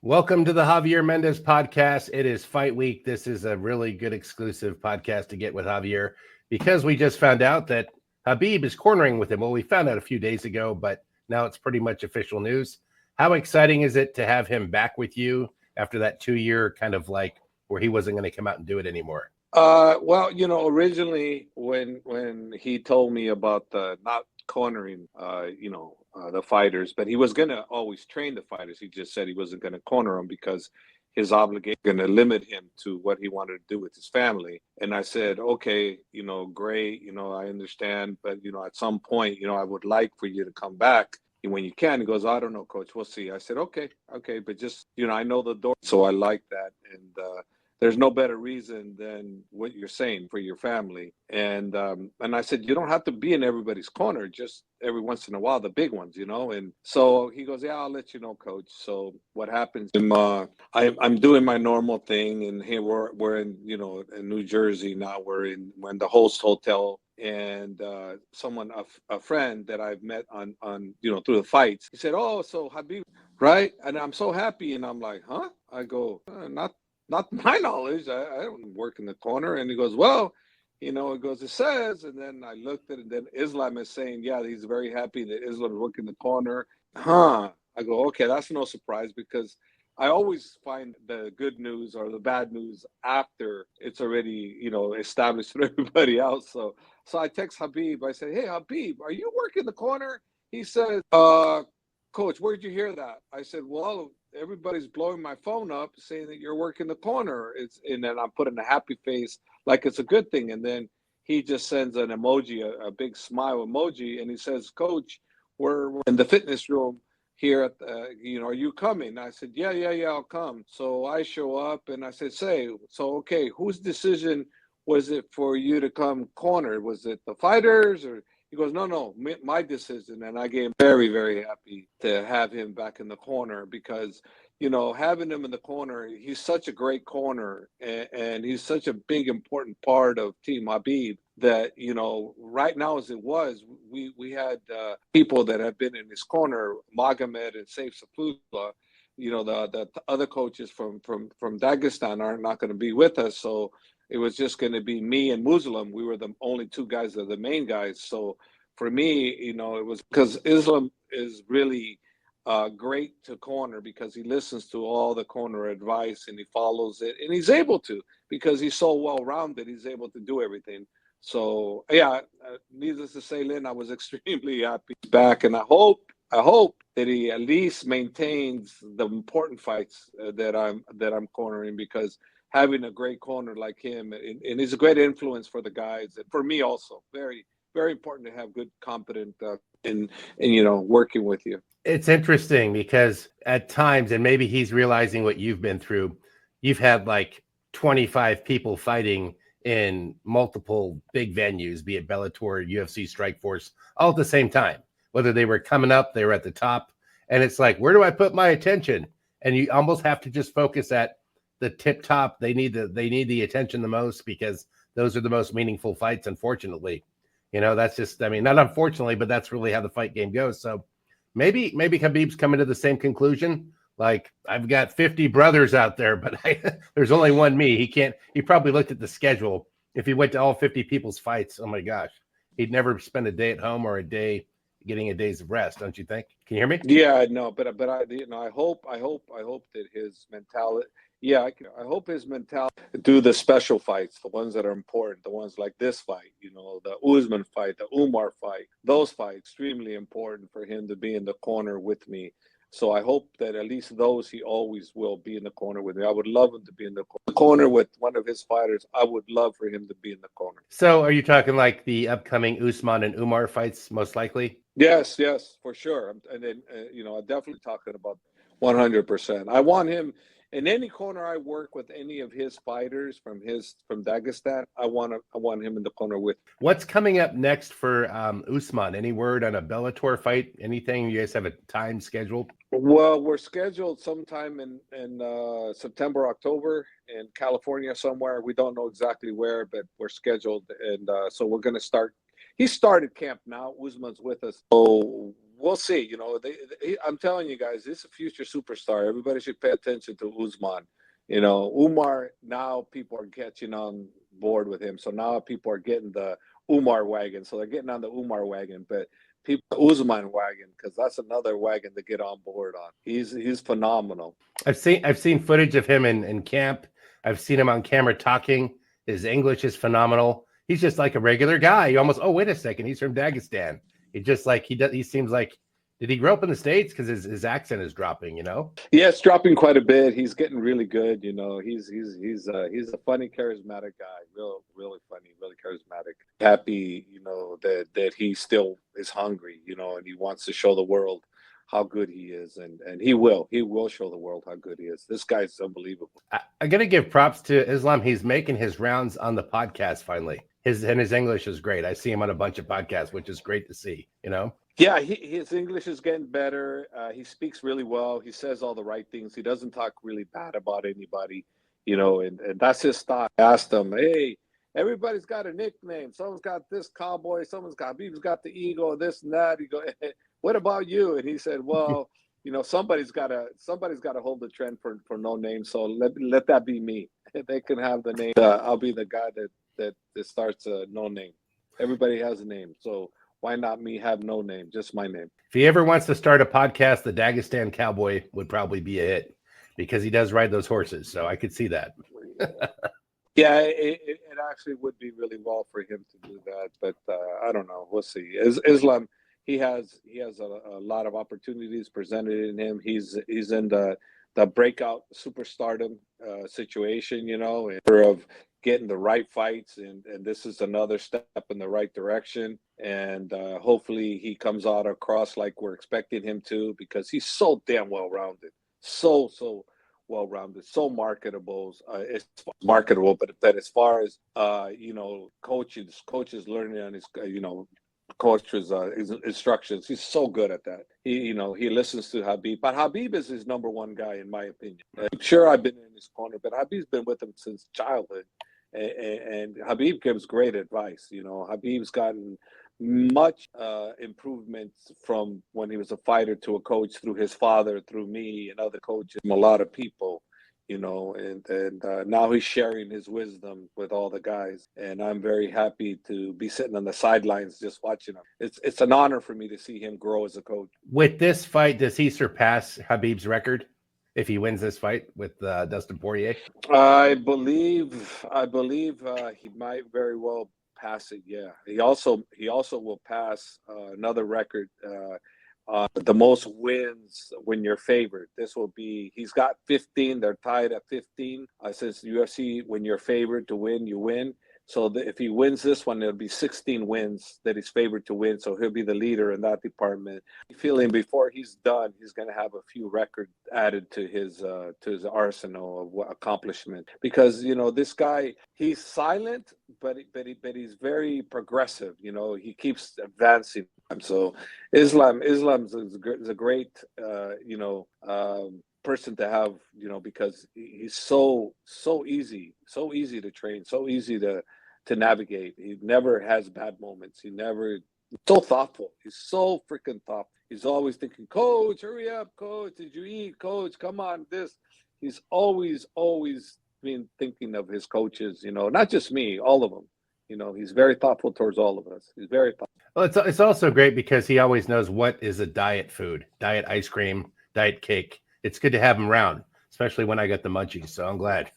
Welcome to the Javier Mendez podcast. It is fight week. This is a really good exclusive podcast to get with Javier because we just found out that Khabib is cornering with him. Well, we found out a few days ago, but now it's pretty much official news. How exciting is it to have him back with you after that 2-year kind of like where he wasn't going to come out and do it anymore? Well, originally when he told me about the not cornering, the fighters, but he was gonna always train the fighters. He just said he wasn't gonna corner them because his obligation gonna limit him to what he wanted to do with his family. And I said, okay, great, I understand, but at some point, I would like for you to come back when you can. He goes, I don't know, coach, we'll see. I said, okay, but just I know the door, so I like that. And there's no better reason than what you're saying for your family. And I said, you don't have to be in everybody's corner, just every once in a while, the big ones, And so he goes, yeah, I'll let you know, coach. So what happens? I'm doing my normal thing, and here we're in, in New Jersey now. We're in the host hotel, and a friend that I've met on through the fights, he said, oh, so Khabib, right? And I'm so happy, and I'm like, huh? I go, not my knowledge. I don't work in the corner. And he goes, well, it says, and then I looked at it, and then Islam is saying, yeah, he's very happy that Islam is working the corner. Huh. I go, okay, that's no surprise, because I always find the good news or the bad news after it's already, established for everybody else. So I text Khabib. I say, hey, Khabib, are you working the corner? He says, coach, where'd you hear that? I said, well, everybody's blowing my phone up saying that you're working the corner. And then I'm putting a happy face like it's a good thing. And then he just sends an emoji, a big smile emoji, and he says, coach, we're in the fitness room here at are you coming? I said, yeah, I'll come. So I show up, and I said, okay, whose decision was it for you to come corner? Was it the fighters? Or he goes, no, my decision. And I get very, very happy to have him back in the corner, because, having him in the corner, he's such a great corner, and he's such a big, important part of Team Khabib that, right now as it was, we had people that have been in his corner, Magomed and Saif Sapula. The other coaches from Dagestan are not going to be with us. So it was just going to be me and Muslim. We were the only two guys that are the main guys. So for me, it was because Islam is really great to corner, because he listens to all the corner advice and he follows it, and he's able to, because he's so well-rounded, he's able to do everything. So yeah, needless to say, Lynn, I was extremely happy he's back, and I hope that he at least maintains the important fights that I'm cornering, because having a great corner like him, and he's a great influence for the guys, and for me also, very, very important to have good, competent in working with you. It's interesting because at times, and maybe he's realizing what you've been through, you've had like 25 people fighting in multiple big venues, be it Bellator, UFC, Strikeforce, all at the same time. Whether they were coming up, they were at the top. And it's like, where do I put my attention? And you almost have to just focus at the tip top. They need the attention the most, because those are the most meaningful fights, unfortunately. That's just, not unfortunately, but that's really how the fight game goes. So maybe Khabib's coming to the same conclusion. Like, I've got 50 brothers out there, but there's only one me. He probably looked at the schedule. If he went to all 50 people's fights, oh my gosh, he'd never spend a day at home or a day getting a day's of rest. Don't you think? Can you hear me? Yeah, no, but I hope that his mentality. Yeah, I hope his mentality do the special fights, the ones that are important, the ones like this fight, the Usman fight, the Umar fight, those fights, extremely important for him to be in the corner with me. So I hope that at least those he always will be in the corner with me. I would love him to be in the corner with one of his fighters. I would love for him to be in the corner. So are you talking like the upcoming Usman and Umar fights, most likely? Yes, for sure. And then, I'm definitely talking about 100%. I want him in any corner I work with any of his fighters from Dagestan. I want him in the corner with. What's coming up next for Usman? Any word on a Bellator fight? Anything? You guys have a time scheduled? Well, we're scheduled sometime in September, October in California somewhere. We don't know exactly where, but we're scheduled, and so we're going to start. He started camp now. Usman's with us, so we'll see. You know, I'm telling you guys, this is a future superstar. Everybody should pay attention to Usman. You know, Umar, now people are catching on board with him. So now people are getting the Umar wagon. So they're getting on the Umar wagon, but people Usman wagon, because that's another wagon to get on board on. He's phenomenal. I've seen footage of him in camp. I've seen him on camera talking. His English is phenomenal. He's just like a regular guy. You almost, oh, wait a second, he's from Dagestan. He just like he seems like, did he grow up in the States? Because his accent is dropping, you know? Yeah, it's dropping quite a bit. He's getting really good. You know, he's a funny, charismatic guy. Really funny, really charismatic. Happy, you know, that he still is hungry, you know, and he wants to show the world how good he is, and he will show the world how good he is. This guy's unbelievable. I got to give props to Islam. He's making his rounds on the podcast finally. His English is great. I see him on a bunch of podcasts, which is great to see, you know? Yeah, his English is getting better. He speaks really well. He says all the right things. He doesn't talk really bad about anybody, you know, and that's his style. I asked him, hey, everybody's got a nickname. Someone's got this cowboy. Someone's got Khabib's got the eagle, this and that. He go, hey, what about you? And he said, well, you know, somebody's got to hold the trend for no name. So let that be me. They can have the name. I'll be the guy that starts no name. Everybody has a name, so why not me have no name, just my name? If he ever wants to start a podcast, the Dagestan Cowboy would probably be a hit because he does ride those horses. So I could see that. Yeah, it actually would be really well for him to do that, but I don't know. We'll see. Islam, he has a lot of opportunities presented in him. He's in the breakout superstardom situation, you know, of getting the right fights, and this is another step in the right direction, and hopefully he comes out across like we're expecting him to, because he's so damn well-rounded, so well-rounded, so marketable. It's marketable, but as far as you know, coaches learning on his coach's instructions, he's so good at that. He listens to Khabib, but Khabib is his number one guy in my opinion. I'm sure I've been in his corner, but Khabib's been with him since childhood, and Khabib gives great advice. You know, Khabib's gotten much improvements from when he was a fighter to a coach, through his father, through me and other coaches, a lot of people, you know, and now he's sharing his wisdom with all the guys, and I'm very happy to be sitting on the sidelines just watching him. It's an honor for me to see him grow as a coach. With this fight, does he surpass Khabib's record if he wins this fight with Dustin Poirier? I believe he might very well pass it. Yeah, he also will pass another record. The most wins when you're favored. This will be, he's got 15. They're tied at 15. Since the UFC, when you're favored to win, you win. So if he wins this one, it'll be 16 wins that he's favored to win. So he'll be the leader in that department. Feeling before he's done, he's going to have a few records added to his arsenal of accomplishment. Because, you know, this guy, he's silent, but he's very progressive. You know, he keeps advancing. So Islam is a great, person to have, you know, because he's so easy to train, so easy to navigate. He never has bad moments. So thoughtful. He's so freaking thoughtful. He's always thinking, coach, hurry up, coach. Did you eat, coach? Come on, this. He's always been thinking of his coaches, you know, not just me, all of them. You know, he's very thoughtful towards all of us. He's very thoughtful. Well, it's also great because he always knows what is a diet food, diet ice cream, diet cake. It's good to have him around, especially when I got the munchies. So I'm glad.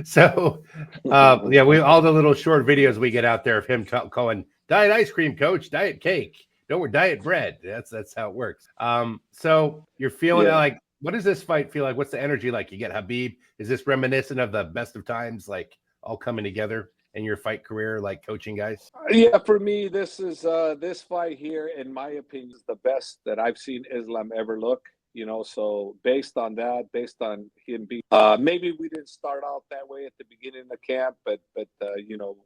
So, yeah, all the little short videos we get out there of him calling diet ice cream, coach, diet cake. No, we're diet bread. That's how it works. So you're feeling like, what does this fight feel like? What's the energy like? You get Khabib. Is this reminiscent of the best of times, like all coming together in your fight career, like coaching guys? Yeah, for me, this is this fight here, in my opinion, is the best that I've seen Islam ever look. You know, so based on him being, maybe we didn't start out that way at the beginning of camp, but you know,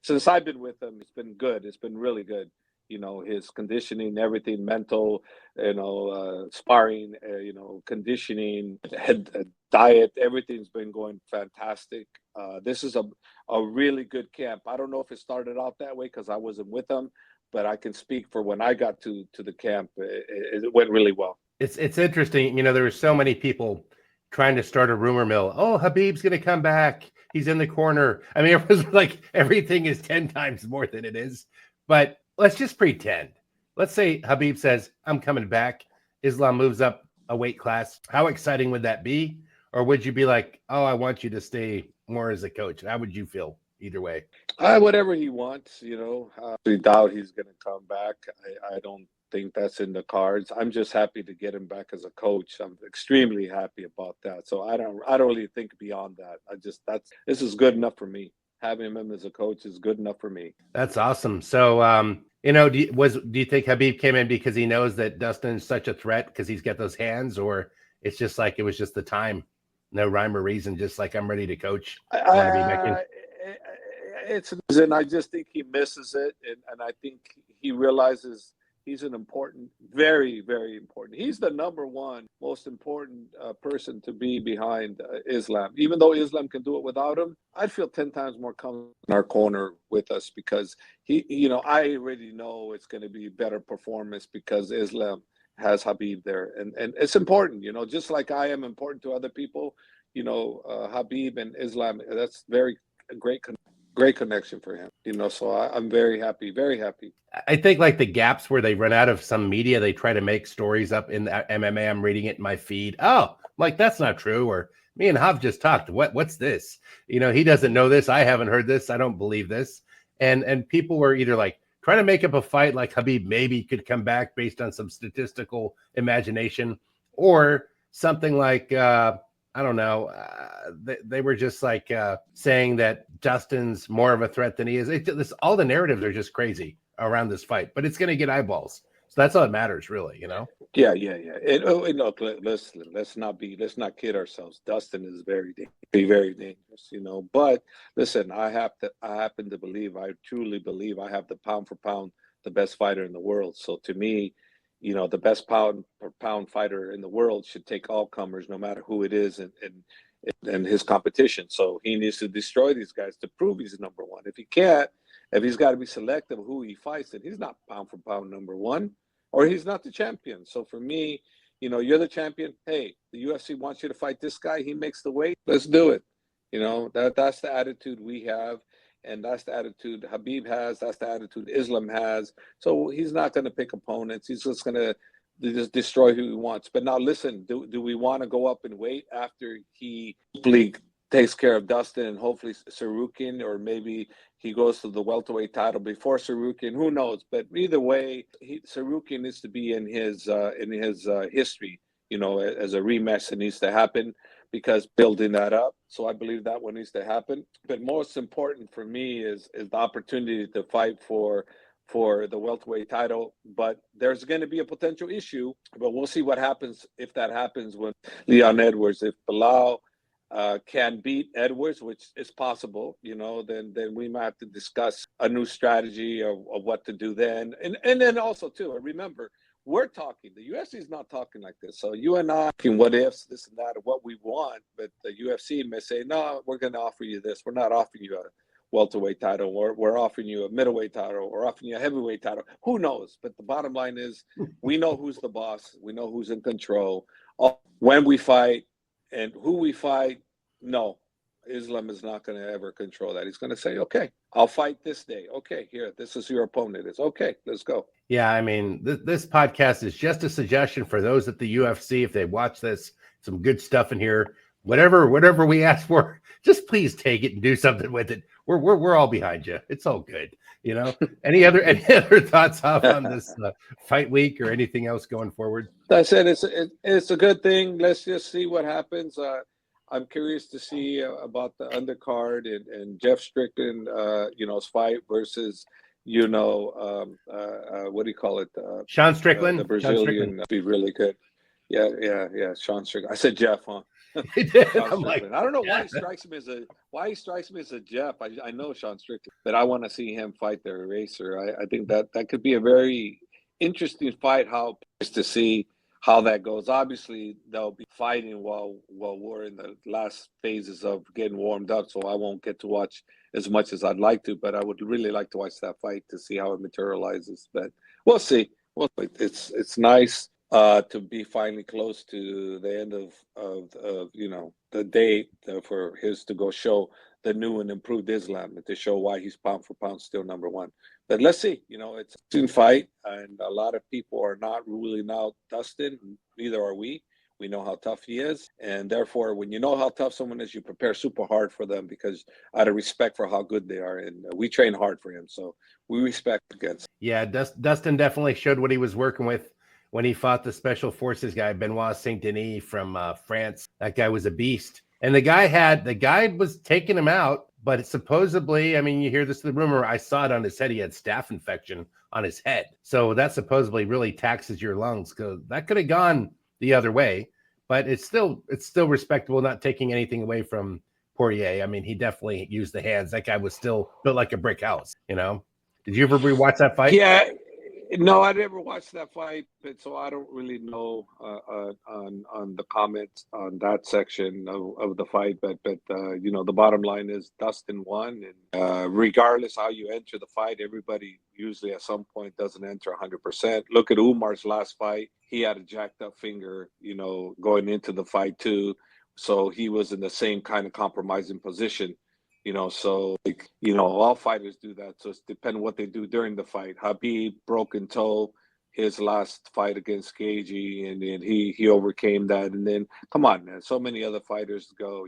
since I've been with him, it's been good. It's been really good. You know, his conditioning, everything, mental, you know, sparring, you know, conditioning, diet, everything's been going fantastic. This is a really good camp. I don't know if it started out that way because I wasn't with him, but I can speak for when I got to the camp, it went really well. It's interesting. There were so many people trying to start a rumor mill. Oh, Habib's going to come back. He's in the corner. I mean, it was like everything is 10 times more than it is. But let's just pretend. Let's say Habib says, I'm coming back. Islam moves up a weight class. How exciting would that be? Or would you be like, oh, I want you to stay more as a coach? How would you feel either way? Whatever he wants, I doubt he's going to come back. I don't think that's in the cards. I'm just happy to get him back as a coach. I'm extremely happy about that. So I don't really think beyond that. This is good enough for me. Having him as a coach is good enough for me. That's awesome. So, do you think Habib came in because he knows that Dustin's such a threat because he's got those hands, or it's just like it was just the time, no rhyme or reason, just like I'm ready to coach. I want to be back in. And I just think he misses it, and I think he realizes he's an important, very, very important. He's the number one most important person to be behind Islam. Even though Islam can do it without him, I'd feel 10 times more comfortable in our corner with us because I already know it's going to be better performance because Islam has Habib there, and it's important. Just like I am important to other people. Habib and Islam. That's very great connection for him. So I'm very happy, very happy. I think like the gaps where they run out of some media, they try to make stories up in the MMA. I'm reading it in my feed. Oh, like that's not true. Or me and Hav just talked. What's this? He doesn't know this. I haven't heard this. I don't believe this. And people were either like trying to make up a fight like Habib maybe could come back based on some statistical imagination, or something like I don't know. They were just like saying that Dustin's more of a threat than he is. All the narratives are just crazy around this fight, but it's going to get eyeballs. So that's all that matters, really. Yeah. Look, let's not kid ourselves. Dustin is very dangerous. But listen, I happen to believe, I truly believe, I have the pound for pound the best fighter in the world. So to me, the best pound per pound fighter in the world should take all comers, no matter who it is, and his competition. So he needs to destroy these guys to prove he's number one. If he can't, if he's got to be selective of who he fights, then he's not pound for pound number one, or he's not the champion. So for me, you're the champion. Hey, the UFC wants you to fight this guy. He makes the weight. Let's do it. That's the attitude we have. And that's the attitude Habib has. That's the attitude Islam has. So he's not going to pick opponents. He's just going to just destroy who he wants. But now listen, do we want to go up and wait after he takes care of Dustin and hopefully Sarukian, or maybe he goes to the welterweight title before Sarukian? Who knows? But either way, Sarukian needs to be in his history. As a rematch that needs to happen, because building that up. So I believe that one needs to happen. But most important for me is the opportunity to fight for the welterweight title. But there's going to be a potential issue, but we'll see what happens if that happens with Leon Edwards. If Bilal can beat Edwards, which is possible, then we might have to discuss a new strategy of what to do then. And then also too, remember, we're talking. The UFC is not talking like this. So you and I can what ifs, this and that, of what we want. But the UFC may say, no, we're going to offer you this. We're not offering you a welterweight title. We're offering you a middleweight title. We're offering you a heavyweight title. Who knows? But the bottom line is, we know who's the boss. We know who's in control. When we fight and who we fight, no. Islam is not going to ever control that. He's going to say, okay, I'll fight this day. Okay, here, this is your opponent. It's okay, let's go. Yeah, I mean, this podcast is just a suggestion for those at the UFC. If they watch this, some good stuff in here. Whatever we ask for, just please take it and do something with it. We're all behind you. It's all good. Any other thoughts on this fight week or anything else going forward? I said it's a good thing. Let's just see what happens. I'm curious to see about the undercard and Jeff Strickland, his fight versus, what do you call it? Sean Strickland. The Brazilian. Be really good. Yeah. Sean Strickland. I said Jeff, huh? I'm like, I don't know why he strikes me as a Jeff. I know Sean Strickland, but I want to see him fight the eraser. I think that could be a very interesting fight. How to see how that goes. Obviously, they'll be fighting while we're in the last phases of getting warmed up, so I won't get to watch as much as I'd like to. But I would really like to watch that fight to see how it materializes. But we'll see. Well, it's nice to be finally close to the end of the date for his to go show the new and improved Islam and to show why he's pound for pound still number one. But let's see. It's a soon fight, and a lot of people are not ruling out Dustin. Neither are we. We know how tough he is, and therefore, when you know how tough someone is, you prepare super hard for them because out of respect for how good they are, and we train hard for him, so we respect against. Yeah, Dustin definitely showed what he was working with when he fought the special forces guy, Benoit Saint Denis from France. That guy was a beast. And the guy was taking him out, but supposedly, I mean, you hear this, the rumor, I saw it on his head, he had staph infection on his head. So that supposedly really taxes your lungs, because that could have gone the other way, but it's still respectable, not taking anything away from Poirier. I mean, he definitely used the hands. That guy was still built like a brick house, Did you ever rewatch that fight? Yeah. No, I never watched that fight, but so I don't really know on the comments on that section of the fight. But the bottom line is Dustin won, and regardless how you enter the fight, everybody usually at some point doesn't enter 100%. Look at Umar's last fight; he had a jacked up finger, going into the fight too, so he was in the same kind of compromising position. So all fighters do that. So it's depending what they do during the fight. Khabib broken toe, his last fight against Gagey, and then he overcame that. And then come on, man, so many other fighters go.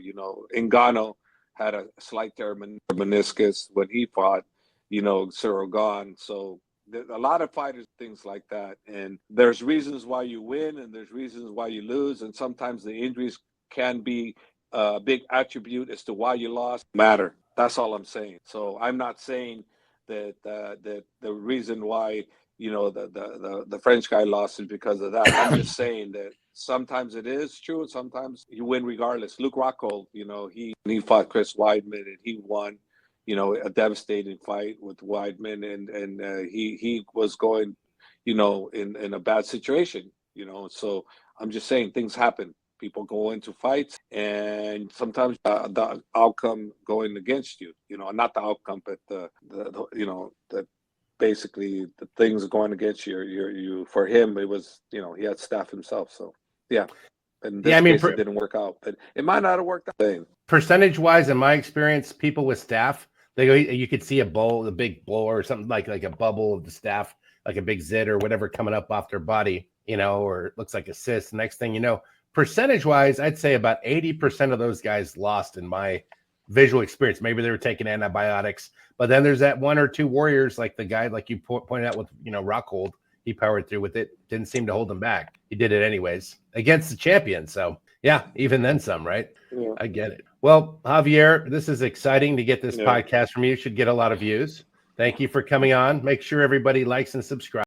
Ngannou had a slight tear meniscus when he fought. Cyril Gane. So there's a lot of fighters, things like that. And there's reasons why you win, and there's reasons why you lose, and sometimes the injuries can be a big attribute as to why you lost. Matter. That's all I'm saying. So I'm not saying that that the reason why the French guy lost is because of that. I'm just saying that sometimes it is true, and sometimes you win regardless. Luke Rockhold, he fought Chris Weidman and he won. A devastating fight with Weidman, and he was going, in a bad situation. So I'm just saying things happen. People go into fights, and sometimes the outcome going against you. Not the outcome, but the basically the things going against you. You for him, it was he had staph himself. So yeah, in this case it didn't work out, but it might not have worked out. Percentage wise, in my experience, people with staph, you could see a big blow or something like a bubble of the staph, like a big zit or whatever coming up off their body, or it looks like a cyst. Next thing you know. Percentage wise, I'd say about 80% of those guys lost in my visual experience. Maybe they were taking antibiotics, but then there's that one or two warriors, like the guy, like you pointed out with, Rockhold, he powered through with it. Didn't seem to hold him back. He did it anyways against the champion. So yeah, even then some, right? Yeah. I get it. Well, Javier, this is exciting to get this podcast from you. Should get a lot of views. Thank you for coming on. Make sure everybody likes and subscribes.